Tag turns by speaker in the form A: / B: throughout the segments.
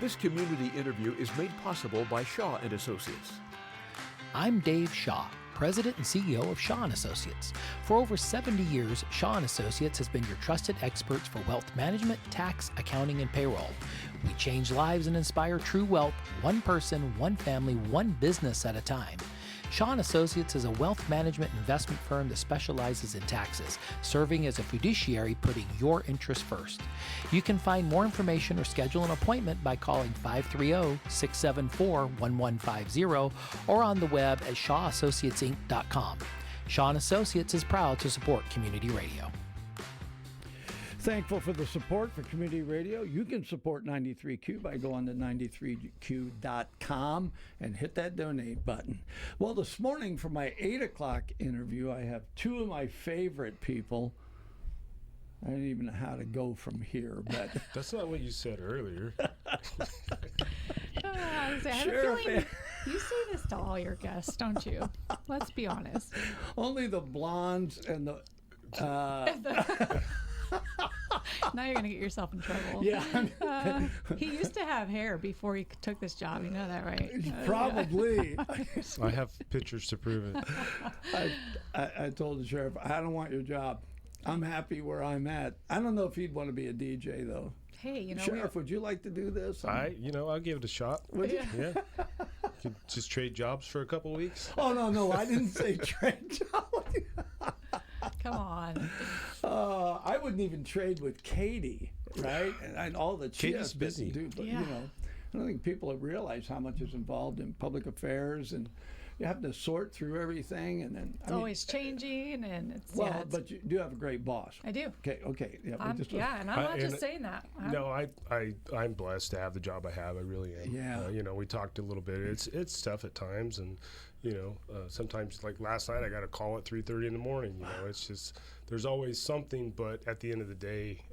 A: This community interview is made possible by Shaw and Associates.
B: I'm Dave Shaw, President and CEO of Shaw & Associates. For over 70 years, Shaw & Associates has been your trusted experts for wealth management, tax, accounting, and payroll. We change lives and inspire true wealth, one person, one family, one business at a time. Shaw & Associates is a wealth management investment firm that specializes in taxes, serving as a fiduciary, putting your interests first. You can find more information or schedule an appointment by calling 530-674-1150 or on the web at shawassociatesinc.com. Shaw & Associates is proud to support community radio.
C: Thankful for the support for community radio. You can support 93Q by going to 93q.com and hit that donate button. Well, this morning for my 8 o'clock interview, I have two of my favorite people. I don't even know how to go from here, but
D: that's not what you said earlier.
E: I have a feeling you say this to all your guests, don't you? Let's be honest.
C: Only the blondes and the...
E: Now you're going to get yourself in trouble.
C: Yeah.
E: He used to have hair before he took this job. You know that, right?
C: Probably.
D: I have pictures to prove it.
C: I told the sheriff, I don't want your job. I'm happy where I'm at. I don't know if he'd want to be a DJ, though.
E: Hey, you know,
C: Sheriff, would you like to do this?
D: I'll give it a shot.
C: Would you?
D: Yeah. Could just trade jobs for a couple weeks.
C: Oh, no, I didn't say trade jobs.
E: Come on.
C: I wouldn't even trade with Katy, right? And all that she
D: Katie's
C: has
D: busy.
C: to do, but I don't think people have realized how much is involved in public affairs, and you have to sort through everything, and then
E: it's always changing, and it's
C: but you do have a and boss.
E: I do.
C: Okay. Yeah,
E: and I'm not just saying that.
D: I'm blessed to have the job I have. I really am.
C: Yeah.
D: We talked a little bit. It's tough at times, and sometimes, like last night, I got a call at 3:30 in the morning. It's just there's always something. But at the end of the day,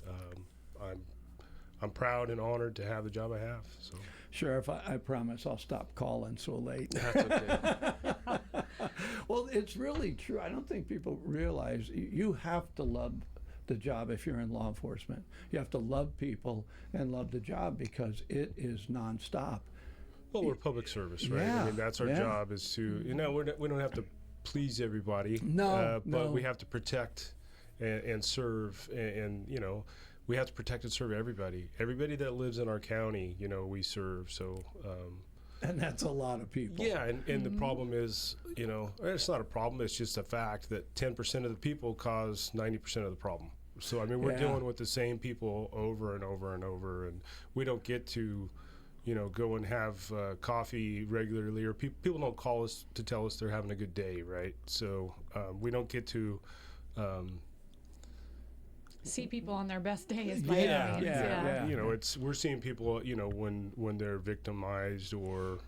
D: I'm proud and honored to have the job I have. So,
C: Sheriff, I promise I'll stop calling so late.
D: That's okay.
C: Well, it's really true. I don't think people realize you have to love the job if you're in law enforcement. You have to love people and love the job because it is nonstop.
D: Well, we're public service, right?
C: Yeah,
D: I mean, that's our job is to, we don't have to please everybody.
C: No.
D: We have to protect and serve and we have to protect and serve everybody. Everybody that lives in our county, we serve. So,
C: and that's a lot of people.
D: Yeah, and the problem is, it's not a problem. It's just a fact that 10% of the people cause 90% of the problem. So, I mean, we're dealing with the same people over and over and over, and we don't get to, go and have coffee regularly, or people don't call us to tell us they're having a good day, right? So we don't get to
E: see people on their best days. We're seeing
D: people, when they're victimized or,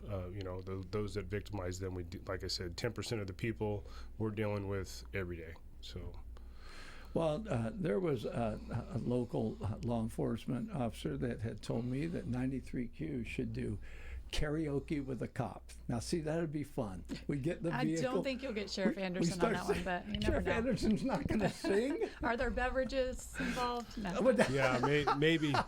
D: those that victimize them. Like I said, 10% of the people we're dealing with every day. So.
C: Well, there was a local law enforcement officer that had told me that 93Q should do karaoke with a cop. Now, see, that would be fun. We get the vehicle.
E: I don't think you'll get Sheriff Anderson on that one, but you never
C: Sheriff
E: know.
C: Anderson's not going to sing.
E: Are there beverages involved? No.
D: Yeah,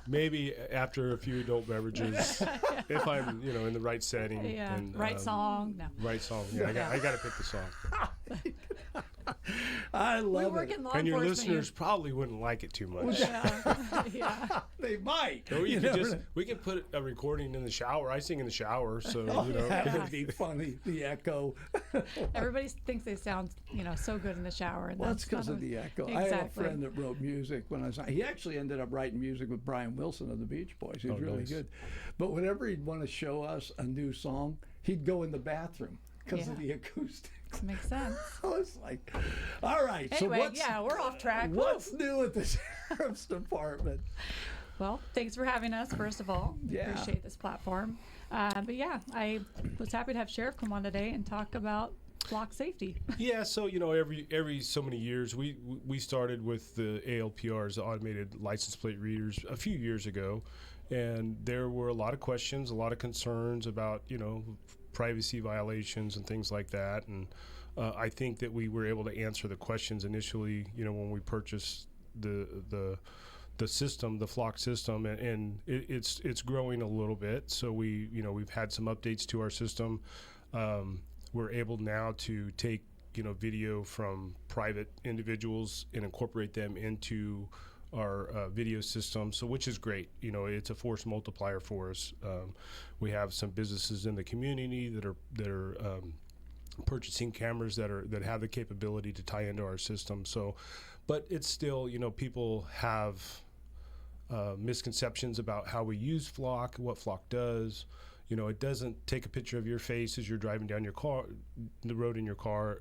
D: maybe after a few adult beverages, if I'm in the right setting.
E: Yeah,
D: and,
E: right song. No.
D: Right song. Yeah, I got to pick the song.
C: I love
E: we work
C: it.
E: in law
D: and your
E: enforcement.
D: listeners probably wouldn't like it too much.
E: Yeah.
C: They might.
D: Or we could put a recording in the shower. I sing in the shower, so
C: that would be funny. The echo.
E: Everybody thinks they sound so good in the shower, and
C: that's because of the echo.
E: Exactly.
C: I have a friend that wrote music when I was. He actually ended up writing music with Brian Wilson of the Beach Boys. He was really good. But whenever he'd want to show us a new song, he'd go in the bathroom because of the acoustics.
E: Makes sense.
C: I was like, all right.
E: Anyway, we're off track.
C: What's new at the Sheriff's Department?
E: Well, thanks for having us, first of all.
C: Yeah.
E: Appreciate this platform. I was happy to have Sheriff come on today and talk about block safety.
D: Yeah, so every so many years we started with the ALPRs, the automated license plate readers, a few years ago, and there were a lot of questions, a lot of concerns about privacy violations and things like that, and I think that we were able to answer the questions initially when we purchased the system, the flock system, and it's growing a little bit. So we've had some updates to our system. We're able now to take video from private individuals and incorporate them into our video system, so which is great. It's a force multiplier for us. We have some businesses in the community that are purchasing cameras that have the capability to tie into our system. So, but it's still, people have misconceptions about how we use flock, what flock does. It doesn't take a picture of your face as you're driving down the road in your car.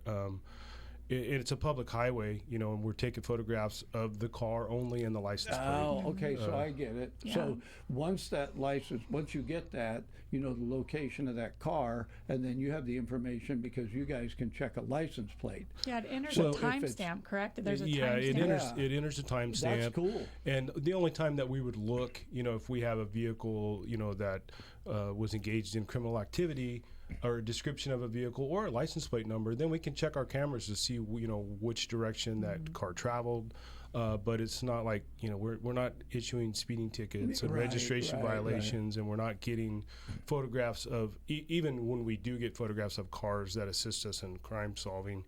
D: It's a public highway, and we're taking photographs of the car only and the license plate.
C: Oh, okay, so I get it.
E: Yeah.
C: So once you get that, the location of that car, and then you have the information because you guys can check a license plate.
E: Yeah, it enters
C: So
E: a
C: if it's-
E: timestamp, correct? There's a
D: Yeah,
E: timestamp.
D: it enters a timestamp.
C: That's cool.
D: And the only time that we would look, if we have a vehicle, that was engaged in criminal activity, or a description of a vehicle or a license plate number, then we can check our cameras to see which direction that car traveled. But it's not like we're not issuing speeding tickets and registration violations, and we're not getting photographs of even when we do get photographs of cars that assist us in crime solving.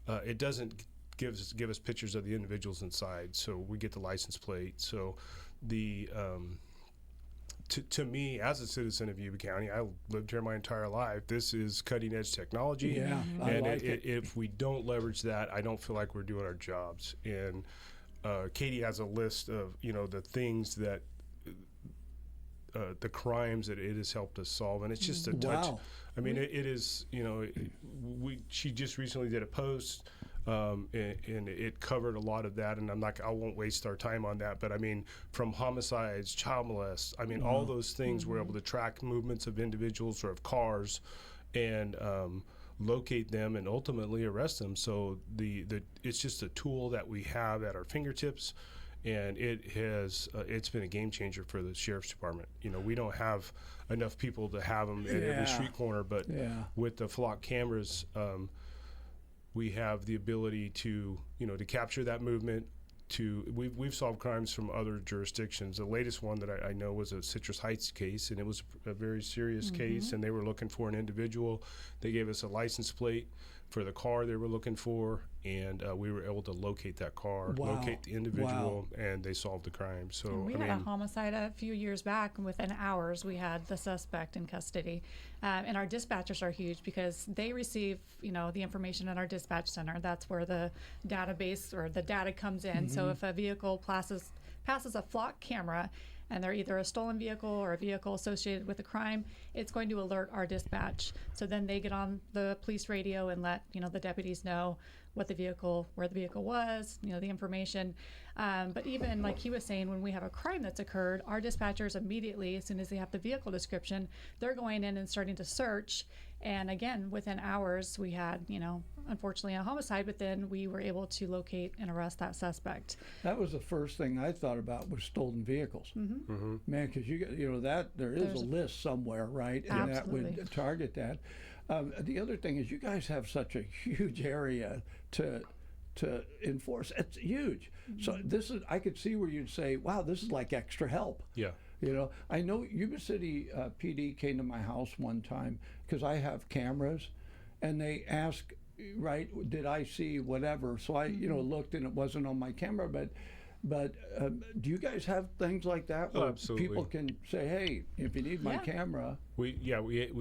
D: It doesn't give us pictures of the individuals inside, so we get the license plate. So the to me, as a citizen of Yuba County, I lived here my entire life. This is cutting edge technology.
C: Yeah,
D: and
C: I like it.
D: If we don't leverage that, I don't feel like we're doing our jobs. And Katy has a list of the things that the crimes that it has helped us solve, and it's just a touch.
C: Wow.
D: I mean, it is. She just recently did a post. And it covered a lot of that, and I won't waste our time on that. But I mean, from homicides, child molest, all those things, we're able to track movements of individuals or of cars, and locate them and ultimately arrest them. So it's just a tool that we have at our fingertips, and it's been a game changer for the sheriff's department. We don't have enough people to have them at every street corner, but with the flock cameras, we have the ability to capture that movement. We've solved crimes from other jurisdictions. The latest one that I know was a Citrus Heights case, and it was a very serious case, and they were looking for an individual. They gave us a license plate for the car they were looking for, and we were able to locate that car, locate the individual, and they solved the crime. So
E: And we had a homicide a few years back, and within hours we had the suspect in custody. And our dispatchers are huge because they receive, the information in our dispatch center. That's where the database or the data comes in. So if a vehicle passes a flock camera, and they're either a stolen vehicle or a vehicle associated with a crime, it's going to alert our dispatch. So then they get on the police radio and let the deputies know where the vehicle was, the information. But even like he was saying, when we have a crime that's occurred, our dispatchers immediately, as soon as they have the vehicle description, they're going in and starting to search. And again, within hours, we had, unfortunately a homicide, but then we were able to locate and arrest that suspect.
C: That was the first thing I thought about was stolen vehicles. Man, because there is a list somewhere, right? And
E: Absolutely.
C: that would target that. The other thing is you guys have such a huge area to enforce. It's huge. So I could see where you'd say, wow, this is like extra help.
D: yeah.
C: I know Yuba City PD came to my house one time because I have cameras, and they asked, right, did I see whatever? So I, looked, and it wasn't on my camera, but do you guys have things like that where
D: absolutely.
C: people can say, hey, if you need my camera?
D: We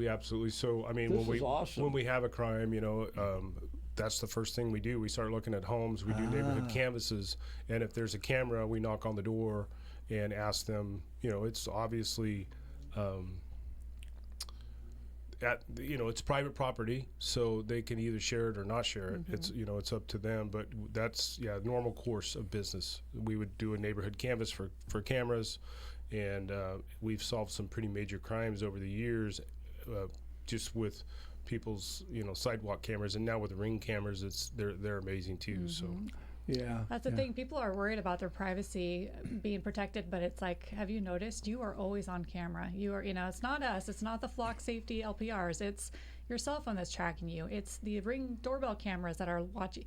D: absolutely. So
C: This is awesome.
D: when we have a crime, that's the first thing we do. We start looking at homes. We do neighborhood canvases, and if there's a camera, we knock on the door and ask them. It's obviously. It's private property, so they can either share it or not share it. It's up to them, but that's normal course of business. We would do a neighborhood canvass for cameras, and we've solved some pretty major crimes over the years, just with people's sidewalk cameras, and now with the Ring cameras, they're amazing too. So.
C: Yeah.
E: That's the thing. People are worried about their privacy being protected, but it's like, have you noticed? You are always on camera. You are, it's not us. It's not the flock safety LPRs. It's your cell phone that's tracking you. It's the Ring doorbell cameras that are watching.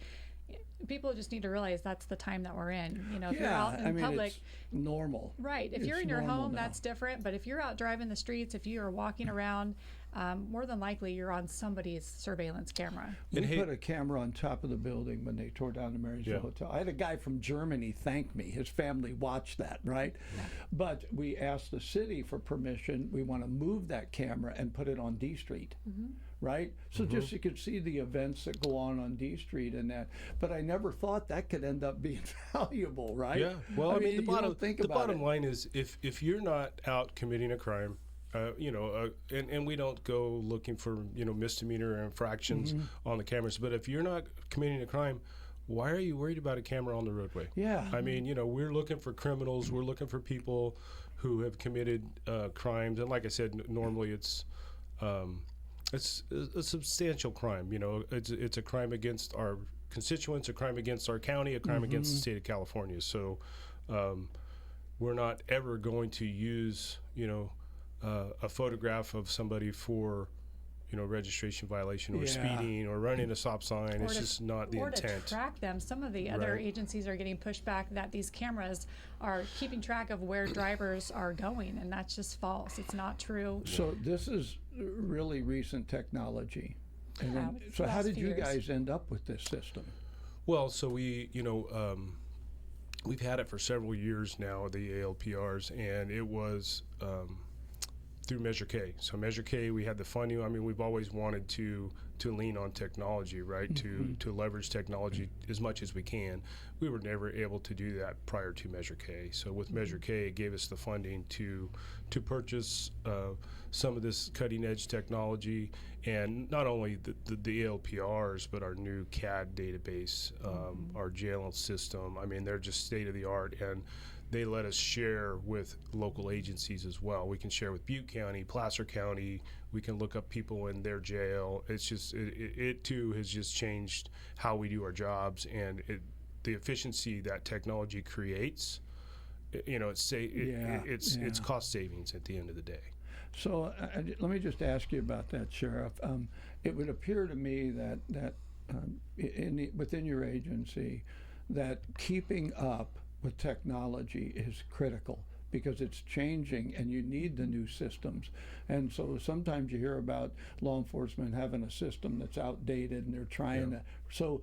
E: people just need to realize that's the time that we're in. You know, if you're
C: Yeah,
E: out in
C: I mean,
E: public,
C: it's normal.
E: right? If
C: It's
E: you're in your
C: normal
E: home,
C: now.
E: that's different. But if you're out driving the streets, if you are walking around, more than likely you're on somebody's surveillance camera.
C: We
D: And hey-
C: put a camera on top of the building when they tore down the Marysville
D: Yeah.
C: Hotel. I had a guy from Germany thank me. His family watched that, right? But we asked the city for permission. We want to move that camera and put it on D Street. Right? So just you could see the events that go on D Street and that. But I never thought that could end up being valuable, right?
D: Yeah. Well, I mean,
C: you don't think
D: the
C: about
D: bottom
C: it.
D: line is if you're not out committing a crime, and we don't go looking for misdemeanor infractions on the cameras, but if you're not committing a crime, why are you worried about a camera on the roadway?
C: Yeah.
D: I mean, we're looking for criminals. We're looking for people who have committed crimes, and like I said, normally it's a substantial crime. It's a crime against our constituents, a crime against our county, a crime against the state of California. So we're not ever going to use a photograph of somebody for registration violation or
C: Yeah.
D: speeding or running a stop sign.
E: Or
D: It's
E: to-
D: just not the
E: or
D: intent.
E: to track them. Some of the other
D: Right.
E: agencies are getting pushed back that these cameras are keeping track of where drivers are going, and that's just false. It's not true.
C: So this is really recent technology. And
E: Yeah,
C: then,
E: it's
C: so
E: the
C: how
E: last
C: did
E: few
C: you
E: years.
C: guys end up with this system?
D: Well, so we, we've had it for several years now, the ALPRs, and it was through Measure K. So Measure K, we had the funding. I mean, we've always wanted to lean on technology, right? To leverage technology as much as we can. We were never able to do that prior to Measure K. So with Measure K, it gave us the funding to purchase some of this cutting edge technology, and not only the ALPRs, but our new CAD database, our jail system. I mean, they're just state of the art, and they let us share with local agencies as well. We can share with Butte County, Placer County. We can look up people in their jail. It's just it too has just changed how we do our jobs, and the efficiency that technology creates. It's cost savings at the end of the day.
C: So let me just ask you about that, Sheriff. It would appear to me that within your agency, that keeping up with technology is critical because it's changing and you need the new systems. And so sometimes you hear about law enforcement having a system that's outdated and they're trying to. So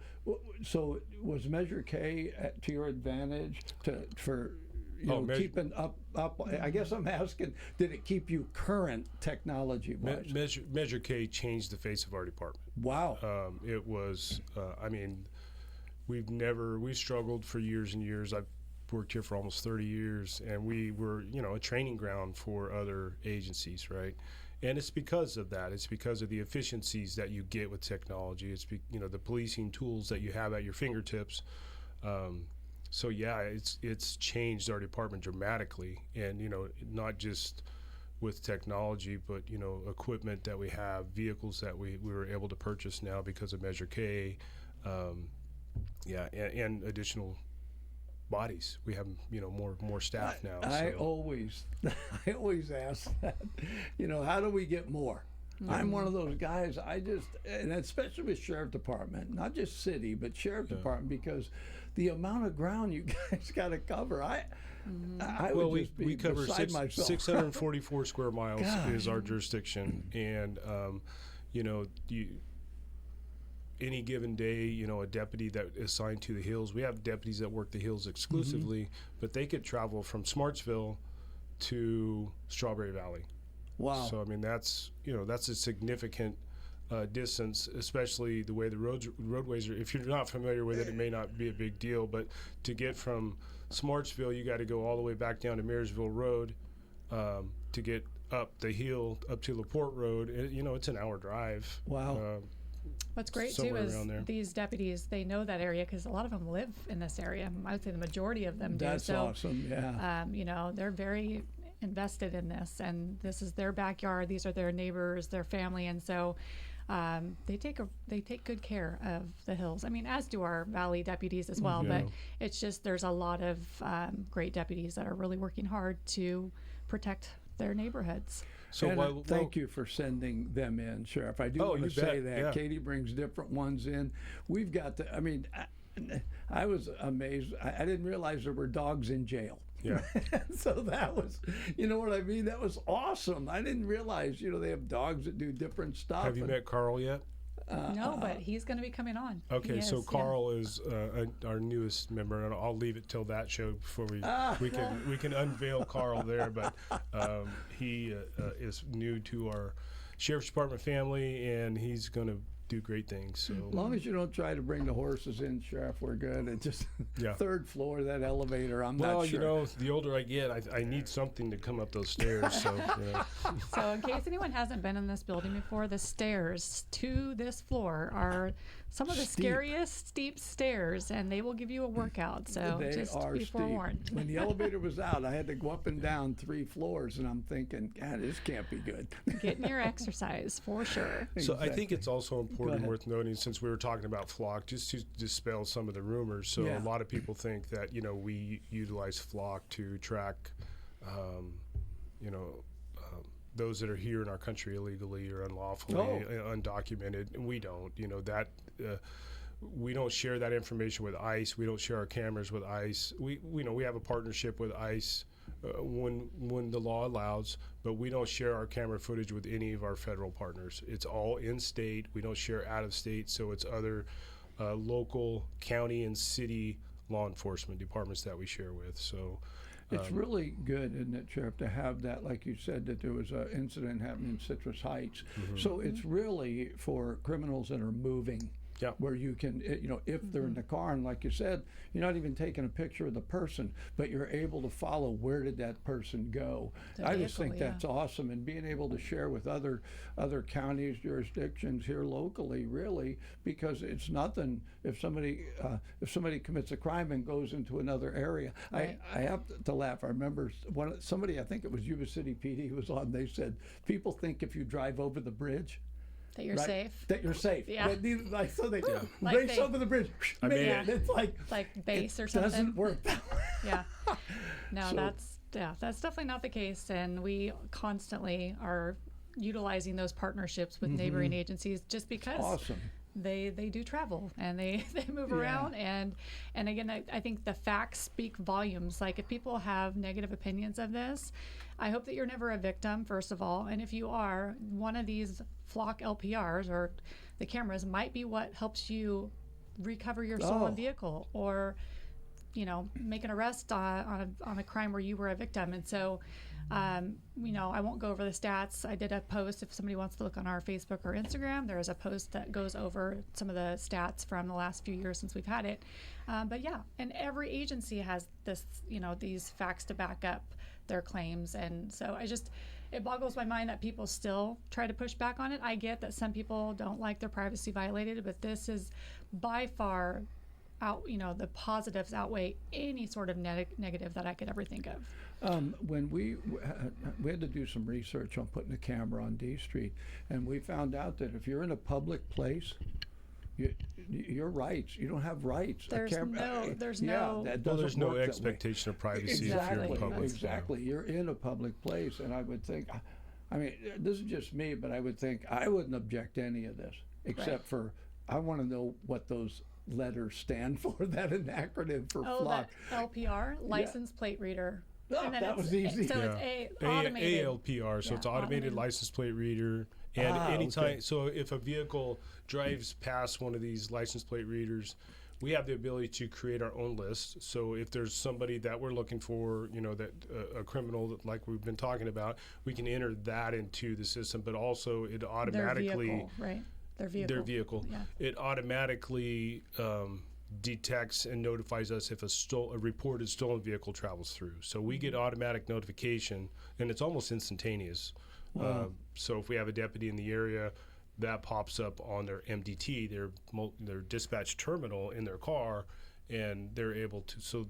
C: was Measure K to your advantage for keeping up? I guess I'm asking, did it keep you current technology-wise?
D: Measure K changed the face of our department.
C: Wow.
D: It was, we've struggled for years and years. I've worked here for almost 30 years, and we were, a training ground for other agencies, right? And it's because of that. It's because of the efficiencies that you get with technology. It's, the policing tools that you have at your fingertips. So yeah, it's changed our department dramatically, and not just with technology, but equipment that we have, vehicles that we were able to purchase now because of Measure K, and additional bodies. We have more staff now.
C: I
D: so.
C: always ask that. How do we get more? I'm one of those guys. And especially with sheriff department, not just city, but sheriff department, because the amount of ground you guys got to cover. I would just be
D: we cover
C: beside myself.
D: 644 square miles
C: God.
D: is our jurisdiction, and any given day, a deputy that is assigned to the hills. We have deputies that work the hills exclusively, but they could travel from Smartsville to Strawberry Valley.
C: Wow.
D: So I mean, that's a significant distance, especially the way the roadways are. If you're not familiar with it, it may not be a big deal, but to get from Smartsville, you got to go all the way back down to Marysville Road to get up the hill up to LaPorte Road. It's an hour drive.
C: Wow.
E: What's great too
D: somewhere
E: is
D: around there.
E: these deputies, they know that area because a lot of them live in this area. I would say the majority of them do.
C: That's
E: So,
C: awesome. Yeah.
E: they're very invested in this, and this is their backyard. These are their neighbors, their family, and so they take good care of the hills. I mean, as do our valley deputies as well. But it's just there's a lot of great deputies that are really working hard to protect their neighborhoods.
D: So
C: And thank you for sending them in, Sheriff. I do want to
D: you
C: say
D: bet.
C: that
D: Yeah.
C: Katy brings different ones in. We've got to. I mean, I was amazed. I didn't realize there were dogs in jail.
D: Yeah.
C: So that was, you know what I mean? That was awesome. I didn't realize, they have dogs that do different stuff.
D: Have you met Carl yet?
E: No, but he's going to be coming on.
D: Okay,
E: He
D: so
E: is, yeah.
D: Carl is our newest member, and I'll leave it till that show before we can unveil Carl there. But he is new to our sheriff's department family, and he's going to do great things. So
C: As long as you don't try to bring the horses in, Sheriff, we're good. And just
D: Yeah.
C: third floor, that elevator, I'm
D: well,
C: not sure.
D: the older I get, I need something to come up those stairs. So
E: So, in case anyone hasn't been in this building before, the stairs to this floor are some of the
C: Steep.
E: scariest steep stairs, and they will give you a workout. So,
C: They
E: just
C: are
E: be
C: steep.
E: forewarned.
C: When the elevator was out, I had to go up and down 3 floors, and I'm thinking, God, this can't be good.
E: Getting your exercise for sure.
D: So I think
C: Exactly.
D: it's also important
C: ahead.
D: worth noting, since we were talking about flock, just to dispel some of the rumors. So
C: Yeah.
D: a lot of people think that we utilize flock to track, those that are here in our country illegally or unlawfully, undocumented. And we don't. We don't share that information with ICE. We don't share our cameras with ICE. We have a partnership with ICE when the law allows, but we don't share our camera footage with any of our federal partners. It's all in state. We don't share out of state, so it's other local, county, and city law enforcement departments that we share with. So
C: It's really good, isn't it, Sheriff, to have that, like you said, that there was an incident happening in Citrus Heights. So it's really for criminals that are moving.
D: Yeah.
C: Where you can, if they're in the car, and like you said, you're not even taking a picture of the person, but you're able to follow where did that person go.
E: The
C: I just
E: vehicle,
C: think that's awesome, and being able to share with other counties, jurisdictions here locally, really, because it's nothing if somebody commits a crime and goes into another area.
E: Right.
C: I have to laugh. I remember somebody, I think it was Yuba City PD, was on. They said people think if you drive over the bridge,
E: That you're
C: right,
E: safe.
C: that you're safe.
E: Yeah.
C: So they
E: Like
C: race
E: they-
C: over the bridge.
D: I mean,
C: Man, it's like
E: base
C: it
E: or something.
C: doesn't work that way.
E: Yeah. No,
C: So-
E: that's definitely not the case, and we constantly are utilizing those partnerships with neighboring agencies just because
C: Awesome.
E: they do travel and they move around, and again, I think the facts speak volumes. Like, if people have negative opinions of this, I hope that you're never a victim, first of all, and if you are, one of these flock LPRs or the cameras might be what helps you recover your stolen vehicle, or make an arrest on a crime where you were a victim. And so I won't go over the stats. I did a post. If somebody wants to look on our Facebook or Instagram, there is a post that goes over some of the stats from the last few years since we've had it. But yeah, and every agency has this, these facts to back up their claims. And so it boggles my mind that people still try to push back on it. I get that some people don't like their privacy violated, but this is by far the positives outweigh any sort of negative that I could ever think of.
C: When we had to do some research on putting a camera on D Street, and we found out that if you're in a public place, your rights, you don't have rights.
E: There's no
C: there's
D: no expectation of privacy if you're in public.
C: Exactly. You're in a public place, and I would think, this is just me, but I would think I wouldn't object to any of this, except for I want to know what those letters stand for. That an acronym for flock.
E: That LPR, license plate reader.
C: Oh,
E: And then
C: that was easy.
E: It's automated.
D: ALPR, so
E: Yeah,
D: it's automated license plate reader. And anytime, so if a vehicle drives past one of these license plate readers, we have the ability to create our own list. So if there's somebody that we're looking for, that a criminal that, like we've been talking about, we can enter that into the system. But also it automatically
E: Their vehicle, right? Their vehicle. Yeah.
D: It automatically detects and notifies us if a reported stolen vehicle travels through. So we get automatic notification, and it's almost instantaneous.
C: Wow.
D: So if we have a deputy in the area, that pops up on their MDT, their dispatch terminal in their car, and they're able to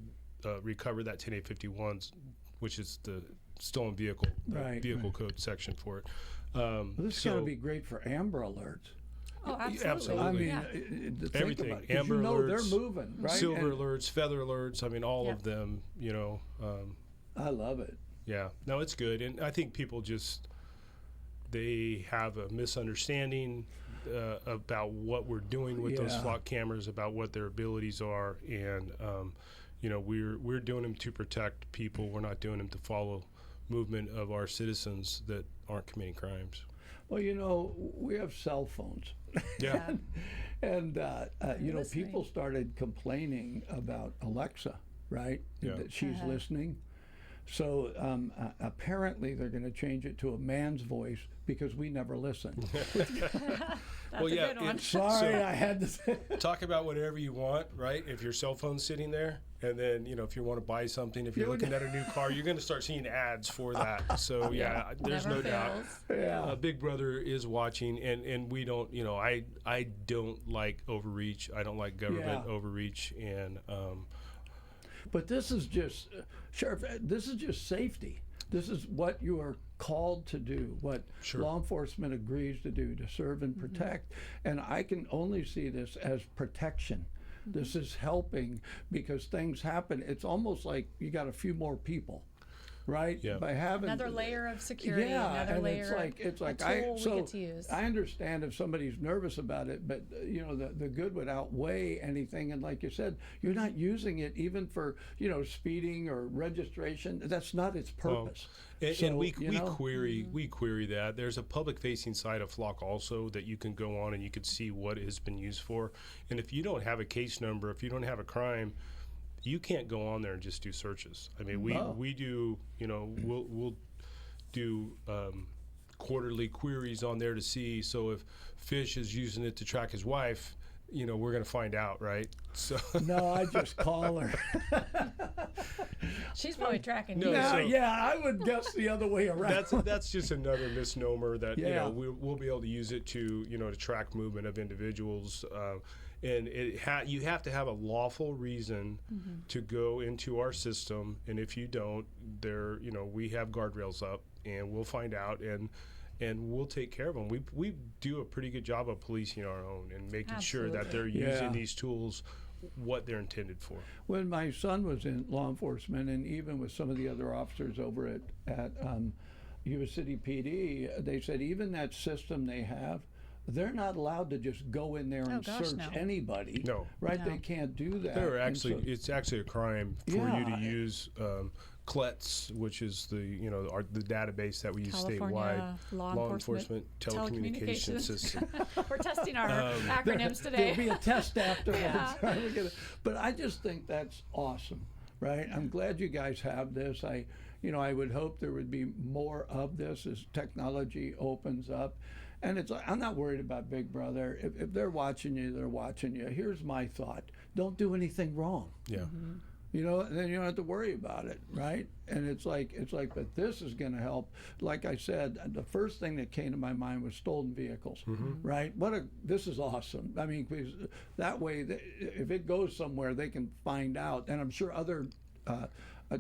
D: recover that 10851, which is the stolen vehicle vehicle code section for it.
C: This is going to be great for Amber Alerts.
E: Oh, absolutely.
C: I mean,
E: Yeah.
C: think
D: everything.
C: about it, 'cause
D: Amber
C: they're
D: alerts,
C: moving, right?
D: silver
C: And
D: alerts, feather alerts. I mean, all of them.
C: I love it.
D: Yeah. No, it's good, and I think people they have a misunderstanding about what we're doing with those
C: Yeah.
D: flock cameras, about what their abilities are, and we're doing them to protect people. We're not doing them to follow movement of our citizens that aren't committing crimes.
C: Well, we have cell phones.
D: Yeah.
C: And,
E: listening.
C: people started complaining about Alexa, right?
D: Yeah.
C: That she's listening. So apparently they're going to change it to a man's voice because we never listen.
E: That's
D: Well,
E: a
D: yeah,
E: good one.
C: Sorry, I had to say.
D: Talk about whatever you want, right? If your cell phone's sitting there, and then if you want to buy something, if you're looking at a new car, you're going to start seeing ads for that. So yeah, there's
E: Never
D: no doubt.
E: fails.
C: Yeah.
D: Big Brother is watching, and we don't. I don't like overreach. I don't like government overreach, and
C: But this is just, Sheriff, this is just safety. This is what you are called to do, what
D: Sure.
C: law enforcement agrees to do, to serve and protect. And I can only see this as protection. This is helping because things happen. It's almost like you got a few more people, right?
D: Yeah.
C: By having
E: Another layer of security.
C: Yeah,
E: another
C: and
E: layer.
C: it's like
E: a tool we get to use.
C: I understand if somebody's nervous about it, but the good would outweigh anything. And like you said, you're not using it even for speeding or registration. That's not its purpose.
D: And we query that. There's a public-facing side of Flock also that you can go on and you can see what it has been used for. And if you don't have a case number, if you don't have a crime, you can't go on there and just do searches. I mean, we do, we'll do quarterly queries on there to see. So if Fish is using it to track his wife, we're going to find out, right? So
C: No, I just call her.
E: She's probably tracking
D: No,
E: you.
C: No,
D: so-
C: yeah, I would guess the other way around.
D: that's just another misnomer that
C: Yeah.
D: we'll be able to use it to to track movement of individuals, and you have to have a lawful reason to go into our system, and if you don't, we have guardrails up, and we'll find out and we'll take care of them. We do a pretty good job of policing our own and making sure that they're
C: Absolutely.
D: using
C: Yeah.
D: these tools what they're intended for.
C: When my son was in law enforcement, and even with some of the other officers over at Yuba City PD, they said even that system they have, they're not allowed to just go in there and
E: gosh,
C: search
E: no.
C: anybody.
D: No.
C: Right?
E: No.
C: They can't do that.
D: It's actually a crime for you
C: Yeah.
D: to use CLETS, which is the the database that we use
E: California
D: statewide,
E: Law Enforcement
D: telecommunication
E: Telecommunications.
D: system.
E: We're testing our acronyms
C: There'll
E: today.
C: be a test afterwards.
E: Yeah.
C: But I just think that's awesome, right? I'm glad you guys have this. I would hope there would be more of this as technology opens up. And it's like, I'm not worried about Big Brother. If they're watching you, they're watching you. Here's my thought: don't do anything wrong.
D: Yeah.
C: And then you don't have to worry about it, right? And it's like, but this is going to help. Like I said, the first thing that came to my mind was stolen vehicles, right? This is awesome. I mean, because that way, if it goes somewhere, they can find out. And I'm sure other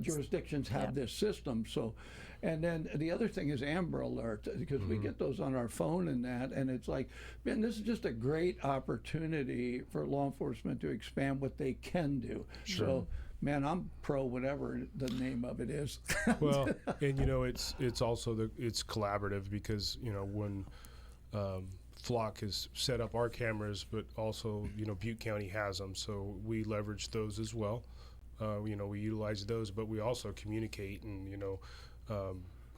C: jurisdictions have this system. So, and then the other thing is Amber Alert, because we get those on our phone and it's like, man, this is just a great opportunity for law enforcement to expand what they can do. So, man, I'm pro whatever the name of it is.
D: Well, and it's also it's collaborative because when Flock has set up our cameras, but also Butte County has them, so we leverage those as well. We utilize those, but we also communicate, and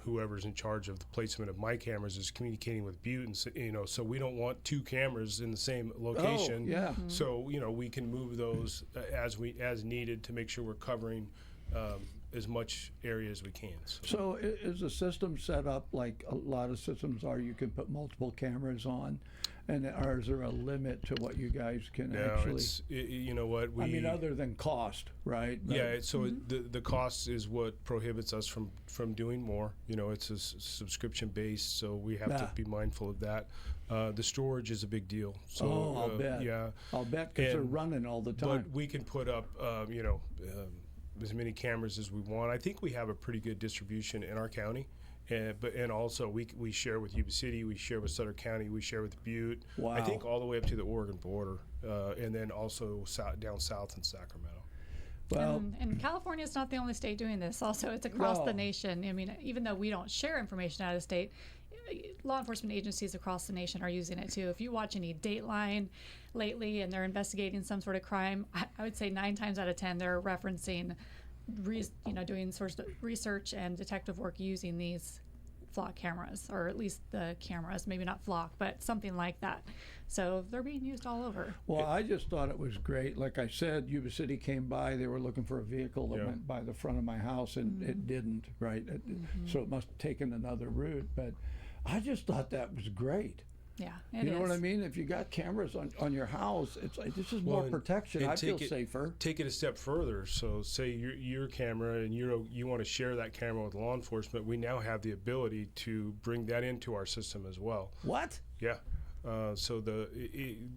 D: whoever's in charge of the placement of my cameras is communicating with Butte, and so we don't want two cameras in the same location.
C: Oh, yeah.
D: So we can move those as needed to make sure we're covering as much area as we can.
C: So is the system set up like a lot of systems are? You can put multiple cameras on, or is there a limit to what you guys can actually?
D: You know what?
C: I mean, other than cost, right? But,
D: Yeah, so the cost is what prohibits us from doing more. It's a subscription based, so we have to be mindful of that. The storage is a big deal. So,
C: I'll bet.
D: Yeah,
C: I'll bet because they're
D: And-
C: running all the time.
D: but we can put up, as many cameras as we want. I think we have a pretty good distribution in our county. And also we share with Yuba City, we share with Sutter County, we share with Butte.
C: Wow.
D: I think all the way up to the Oregon border, and then also down south in Sacramento.
C: Well,
E: And California is not the only state doing this. Also, it's across
C: No.
E: the nation. I mean, even though we don't share information out of state, law enforcement agencies across the nation are using it too. If you watch any Dateline lately and they're investigating some sort of crime, I would say 9 times out of 10 they're referencing, doing sort of research and detective work using these flock cameras, or at least the cameras, maybe not flock, but something like that. So they're being used all over.
C: Well, I just thought it was great. Like I said, Yuba City came by. They were looking for a vehicle that went by the front of my house, and it didn't, right? So it must have taken another route. But I just thought that was great.
E: Yeah,
C: you know what I mean? If you got cameras on your house, it's like this is more protection. I feel safer.
D: Take it a step further. So, say your camera, and you want to share that camera with law enforcement. We now have the ability to bring that into our system as well.
C: What?
D: Yeah. So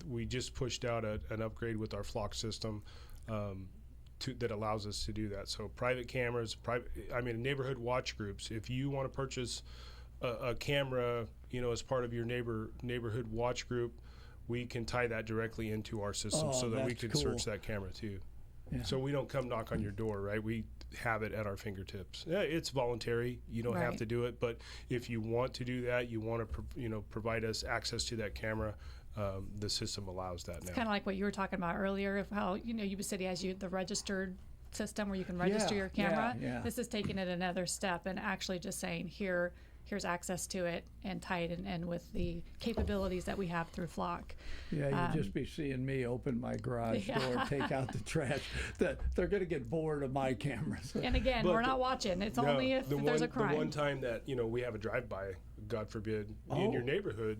D: we just pushed out an upgrade with our flock system that allows us to do that. So private cameras, neighborhood watch groups. If you want to purchase a camera, as part of your neighborhood watch group, we can tie that directly into our system so that we can search that camera too. Yeah. So we don't come knock on your door, right? We have it at our fingertips. Yeah, it's voluntary. You don't have to do it, but if you want to do that, you want to provide us access to that camera, the system allows that now.
E: It's kind of like what you were talking about earlier of how Yuba City has the registered system where you can register your camera.
C: Yeah.
E: This is taking it another step and actually just saying here's access to it, and tie it in with the capabilities that we have through Flock.
C: Yeah, you'd just be seeing me open my garage door, take out the trash. They're going to get bored of my cameras.
E: And again, we're not watching. It's only if there's a crime.
D: The one time that, we have a drive-by, God forbid, in your neighborhood,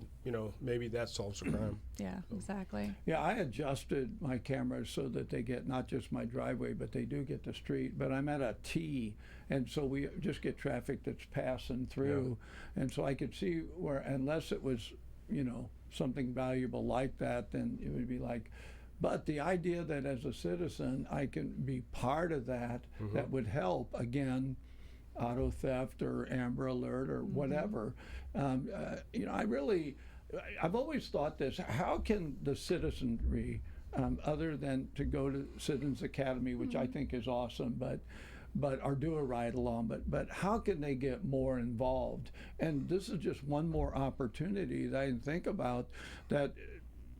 D: maybe that solves the crime.
E: Yeah, exactly.
C: Yeah, I adjusted my cameras so that they get not just my driveway, but they do get the street. But I'm at a T, and so we just get traffic that's passing through. Yeah. And so I could see where, unless it was, something valuable like that, then it would be like, but the idea that as a citizen I can be part of that, that would help, again, auto theft or Amber Alert or whatever. I've always thought this, how can the citizenry, other than to go to Citizens Academy, which I think is awesome, or do a ride along, but how can they get more involved? And this is just one more opportunity that I can think about that.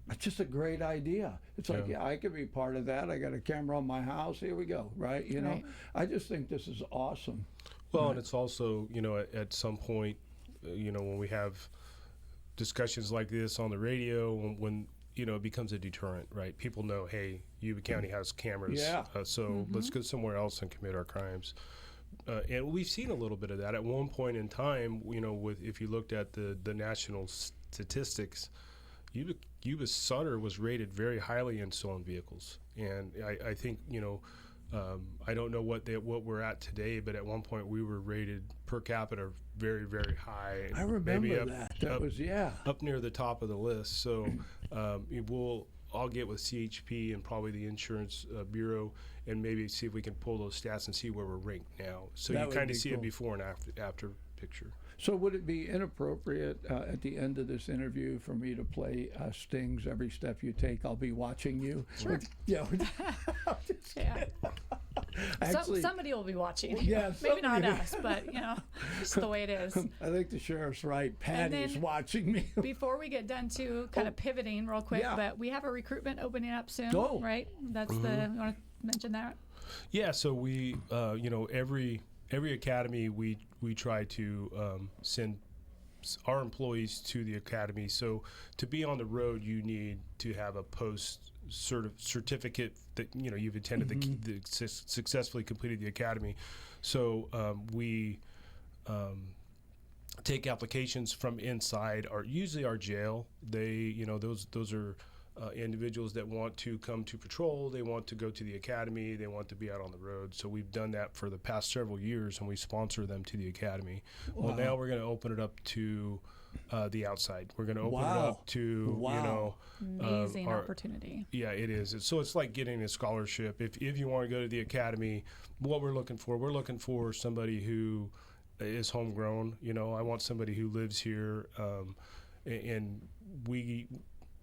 C: It's just a great idea. It's like, I could be part of that. I got a camera on my house. Here we go, right? I just think this is awesome.
D: Well, and it's also, at some point, when we have discussions like this on the radio, when it becomes a deterrent, right? People know, hey, Yuba County has cameras, so let's go somewhere else and commit our crimes. And we've seen a little bit of that. At one point in time, if you looked at the national statistics, Yuba Sutter was rated very highly in stolen vehicles, and I think I don't know what we're at today, but at one point we were rated per capita very, very high.
C: I remember that. That was
D: up near the top of the list. So I'll get with CHP and probably the Insurance Bureau and maybe see if we can pull those stats and see where we're ranked now. So you kind of see a before and after picture.
C: So would it be inappropriate at the end of this interview for me to play Sting's "Every Step You Take, I'll Be Watching You"?
E: Sure. Actually, somebody will be watching.
C: Yeah,
E: maybe not us, but it's the way it is.
C: I think the sheriff's right. Patty's watching me.
E: Before we get done to kind of pivoting real quick, but we have a recruitment opening up soon, right? That's you want to mention that?
D: Yeah. So we, every academy we try to send our employees to the academy. So to be on the road, you need to have a post certificate that you've attended the successfully completed the academy. So we take applications from inside usually our jail. They those are individuals that want to come to patrol, they want to go to the academy, they want to be out on the road. So we've done that for the past several years, and we sponsor them to the academy. Wow. Well, now we're going to open it up to the outside. We're going to open it up to,
E: amazing opportunity.
D: Yeah, it is. So it's like getting a scholarship. If you want to go to the academy, what we're looking for somebody who is homegrown. I want somebody who lives here, and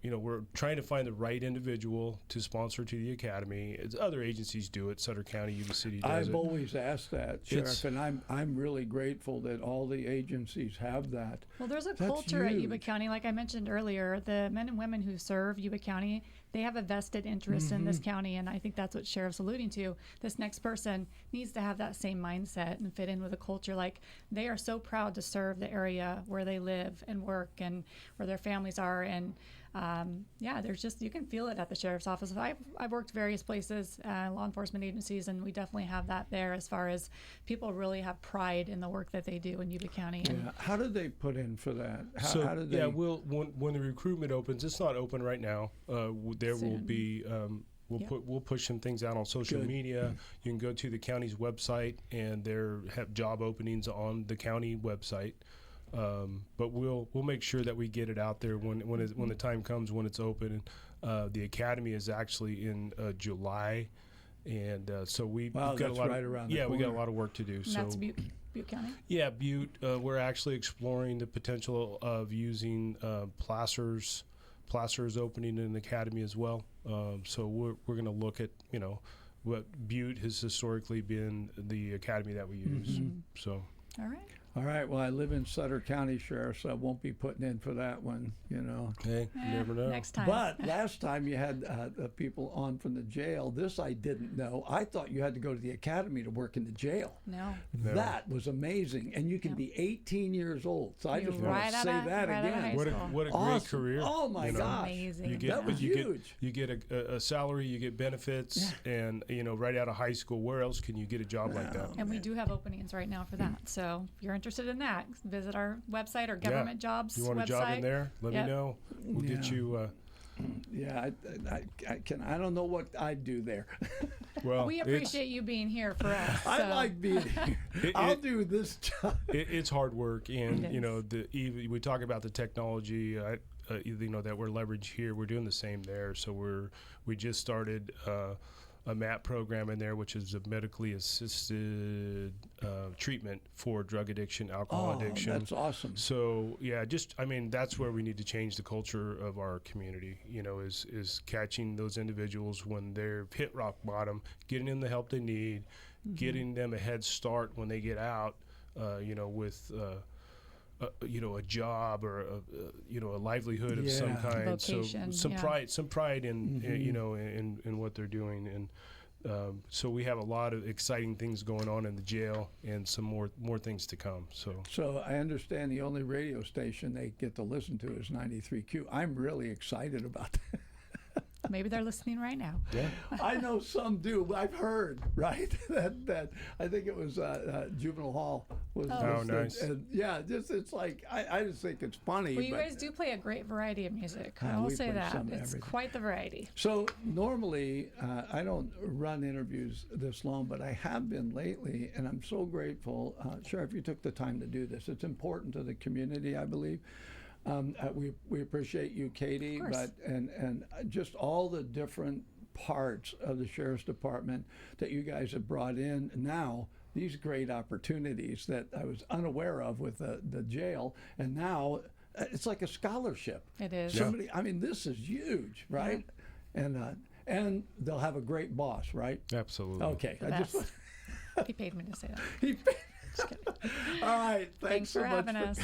D: we're trying to find the right individual to sponsor to the academy. Other agencies do it. Sutter County, Yuba City does
C: I've
D: it.
C: always asked that, Sheriff, and I'm really grateful that all the agencies have that.
E: Well, there's a
C: That's
E: culture at Yuba
C: huge.
E: County, like I mentioned earlier. The men and women who serve Yuba County, they have a vested interest in this county, and I think that's what Sheriff's alluding to. This next person needs to have that same mindset and fit in with a culture. Like, they are so proud to serve the area where they live and work and where their families are, and there's just, you can feel it at the Sheriff's Office. I've worked various places, law enforcement agencies, and we definitely have that there as far as people really have pride in the work that they do in Yuba County. And
C: How do they put in for that? How do they?
D: Yeah, when the recruitment opens, it's not open right now. There will
E: Soon.
D: be. We'll push some things out on social
C: Good.
D: media. You can go to the county's website, and there have job openings on the county website. But we'll make sure that we get it out there when the time comes when it's open. The academy is actually in July, and so we've got
C: that's
D: a lot.
C: right around the
D: we got a
C: corner.
D: lot of work to do.
E: and
D: So
E: that's Butte County.
D: yeah, Butte. We're actually exploring the potential of using Placer's opening in the academy as well. So we're going to look at what Butte has historically been the academy that we use. So.
E: All right.
C: All right. Well, I live in Sutter County, Sheriff, so I won't be putting in for that one.
D: Hey, you never know.
E: Next time.
C: But last time you had the people on from the jail. This I didn't know. I thought you had to go to the academy to work in the jail.
E: No.
C: That was amazing, and you can be 18 years old. So I
E: You're
C: just want
E: right
C: to
E: out
C: say
E: of-
C: that
E: right out of high
C: again.
D: What a
E: school.
D: great
C: Awesome.
D: career!
C: Oh my
D: you know.
C: gosh.
E: Amazing.
D: You get
C: That was huge.
D: You get a salary, you get benefits, and right out of high school. Where else can you get a job like that?
E: And we do have openings right now for that. So if you're interested in that, visit our website or government jobs
D: You want a
E: website.
D: job in there? Let
E: Yep.
D: me know. We'll get
C: Yeah.
D: you.
C: Yeah, I don't know what I'd do there.
D: Well,
E: We appreciate you being here for us.
C: I
E: so-
C: like being here. I'll do this job.
D: it's hard work, and
E: It is.
D: we talk about the technology. That we're leveraged here. We're doing the same there. So we just started a MAP program in there, which is a medically assisted treatment for drug addiction, alcohol addiction.
C: That's awesome.
D: So yeah, that's where we need to change the culture of our community. Is catching those individuals when they're hit rock bottom, getting them the help they need, getting them a head start when they get out. With a job or a livelihood of some
C: Yeah.
D: kind.
E: Vocation,
D: so
E: yeah.
D: some pride in in what they're doing, and so we have a lot of exciting things going on in the jail, and some more things to come.
C: So I understand the only radio station they get to listen to is 93Q. I'm really excited about that.
E: Maybe they're listening right now.
D: Yeah.
C: I know some do. But I've heard, right? that I think it was Juvenile Hall was
D: Oh,
C: listed.
D: nice.
C: And yeah, it's like I just think it's funny.
E: Well, you
C: but,
E: guys do play a great variety of music. I
C: we
E: will say
C: play
E: that.
C: some of
E: It's
C: everything.
E: quite the variety.
C: So normally I don't run interviews this long, but I have been lately, and I'm so grateful, Sheriff, you took the time to do this. It's important to the community, I believe. We appreciate you, Katy,
E: Of course.
C: but and just all the different parts of the Sheriff's Department that you guys have brought in now. These great opportunities that I was unaware of with the jail, and now it's like a scholarship.
E: It is.
C: Somebody, I mean, this is huge, right? And they'll have a great boss, right?
D: Absolutely.
C: Okay,
E: The best. He paid me to say that.
C: All right, thanks
E: Thanks
C: so
E: for
C: much
E: having us.